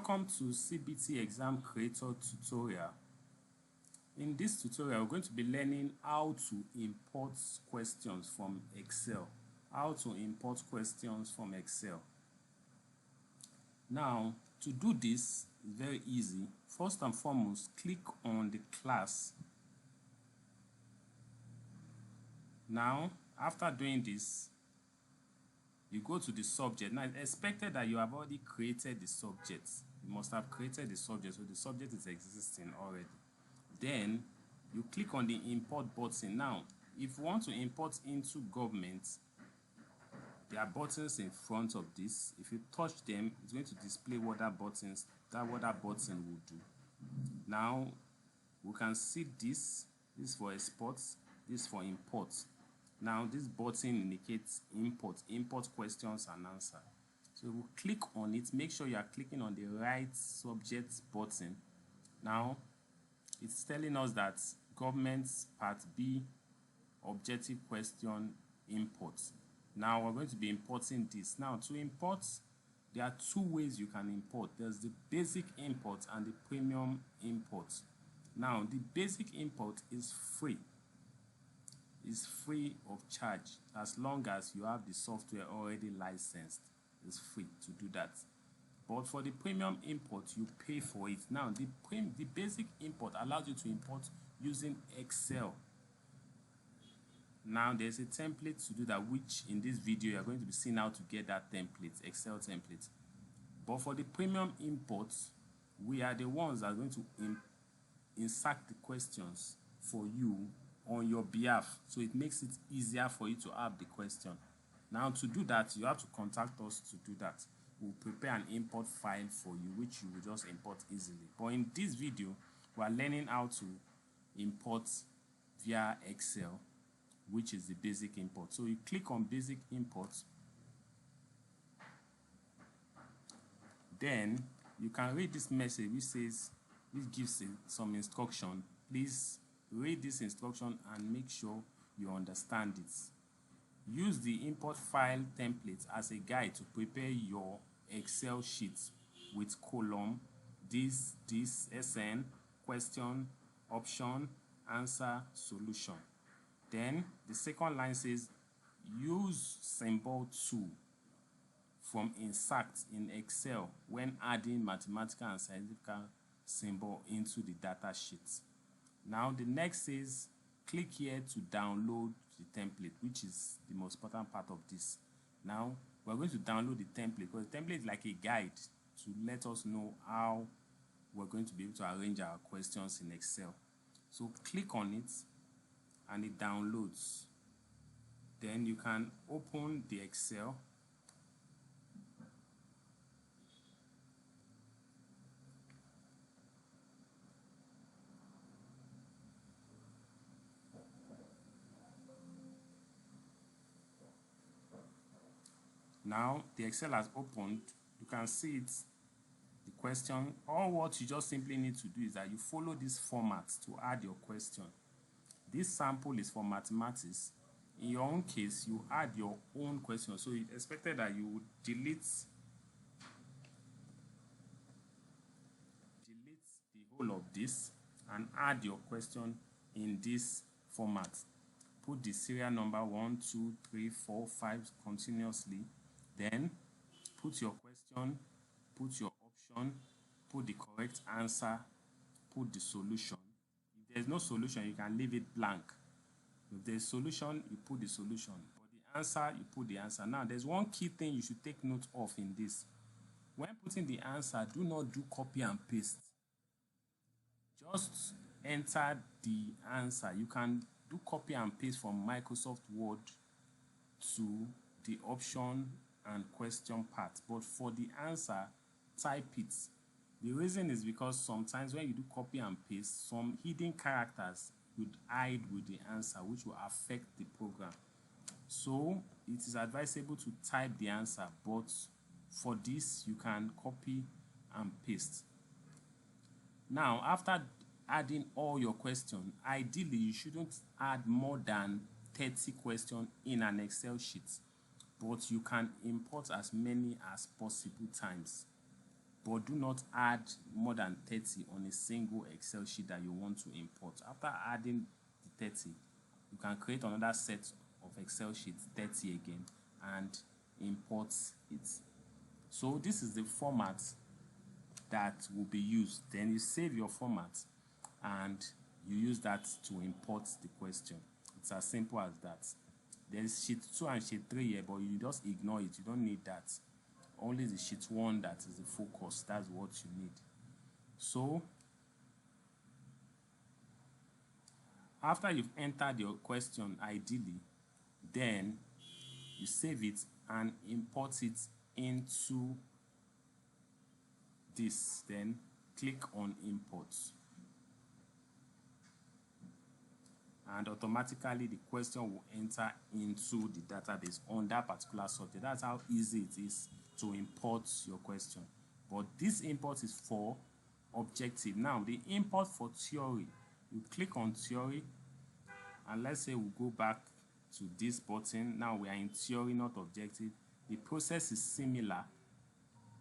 Welcome to CBT Exam Creator tutorial. In this tutorial, we're going to be learning how to import questions from Excel. How to import questions from Excel. Now, to do this is very easy. First and foremost, click on the class. Now, after doing this, you go to the subject. Now, it's expected that you have already created the subject. You must have created the subject, so the subject is existing already. Then, you click on the import button. Now, if you want to import into government, there are buttons in front of this. If you touch them, it's going to display what that button will do. Now, we can see this. This is for export. This is for import. Now, this button indicates import questions and answer. So we'll click on it. Make sure you are clicking on the right subject button. Now, it's telling us that government part B, objective question, import. Now, we're going to be importing this. Now, to import, there are two ways you can import. There's the basic import and the premium import. Now, the basic import is free. Is free of charge as long as you have the software already licensed. It's free to do that. But for the premium import, you pay for it. Now, the basic import allows you to import using Excel. Now, there's a template to do that, which in this video you are going to be seeing how to get that template, Excel template. But for the premium import, we are the ones that are going to insert the questions for you on your behalf, so it makes it easier for you to have the question. Now, to do that, you have to contact us to do that. We'll prepare an import file for you, which you will just import easily. But in this video, we are learning how to import via Excel, which is the basic import. So you click on basic import. Then you can read this message which says, this gives some instruction. Please read this instruction and make sure you understand it. Use the import file template as a guide to prepare your Excel sheet with column, this, SN, question, option, answer, solution. Then the second line says, use symbol tool from insert in Excel when adding mathematical and scientific symbol into the data sheet. Now, the next says, click here to download the template, which is the most important part of this. Now, we're going to download the template because the template is like a guide to let us know how we're going to be able to arrange our questions in Excel. So, click on it and it downloads. Then you can open the Excel. Now, the Excel has opened. You can see it, the question. All what you just simply need to do is that you follow this format to add your question. This sample is for mathematics. In your own case, you add your own question. So it's expected that you would delete the whole of this and add your question in this format. Put the serial number 1, 2, 3, 4, 5 continuously. Then put your question, put your option, put the correct answer, put the solution. If there's no solution, you can leave it blank. If there's solution, you put the solution. For the answer, you put the answer. Now, there's one key thing you should take note of in this. When putting the answer, do not do copy and paste. Just enter the answer. You can do copy and paste from Microsoft Word to the option and question part, but for the answer, type it. The reason is because sometimes when you do copy and paste, some hidden characters would hide with the answer, which will affect the program. So it is advisable to type the answer, but for this you can copy and paste. Now, after adding all your questions, ideally you shouldn't add more than 30 questions in an Excel sheet, but you can import as many as possible times. but do not add more than 30 on a single Excel sheet that you want to import. After adding the 30, you can create another set of Excel sheets, 30 again, and import it. So this is the format that will be used. Then you save your format and you use that to import the question. It's as simple as that. There's sheet 2 and sheet 3 here, but you just ignore it. You don't need that. Only the sheet 1 that is the focus. That's what you need. So after you've entered your question, ideally, then you save it and import it into this. Then click on import, and automatically the question will enter into the database on that particular subject. That's how easy it is to import your question. But this import is for objective. Now the import for theory, you click on theory, and let's say we go back to this button. Now we are in theory, not objective. The process is similar,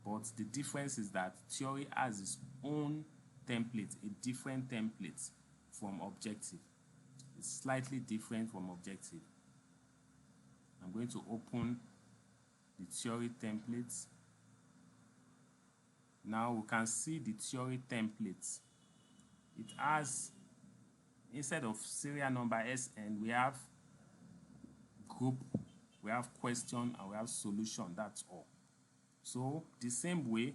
but the difference is that theory has its own template, a different template from objective. It's slightly different from objective. I'm going to open the theory templates. Now we can see the theory template. It has, instead of serial number SN, we have group, we have question, and we have solution. That's all. So the same way,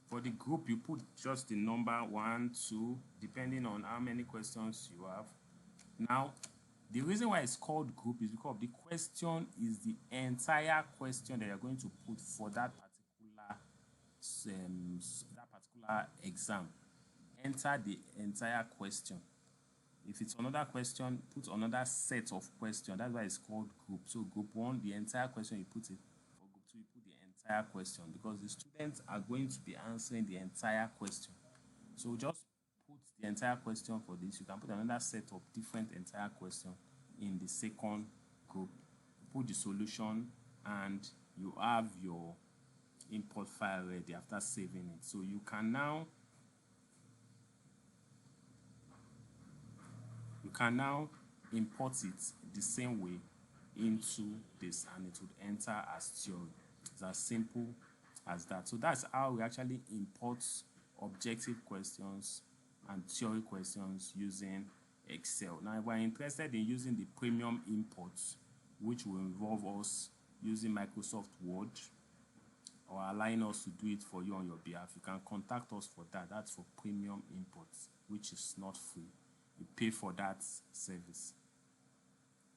for the group, you put just the number 1, 2, depending on how many questions you have. Now, the reason why it's called group is because the question is the entire question that you're going to put for that particular exam. Enter the entire question. If it's another question, put another set of questions. That's why it's called group. So group 1, the entire question, you put it. For group 2, you put the entire question, because the students are going to be answering the entire question. So just put the entire question for this. You can put another set of different entire questions in the second group. Put the solution, and you have your import file ready after saving it. So you can now import it the same way into this, and it would enter as theory. It's as simple as that. So that's how we actually import objective questions and theory questions using Excel. Now, if we're interested in using the premium imports, which will involve us using Microsoft Word or allowing us to do it for you on your behalf, you can contact us for that. That's for premium imports, which is not free. You pay for that service.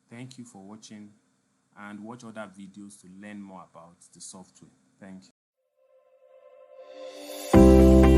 Thank you for watching, and watch other videos to learn more about the software. Thank you.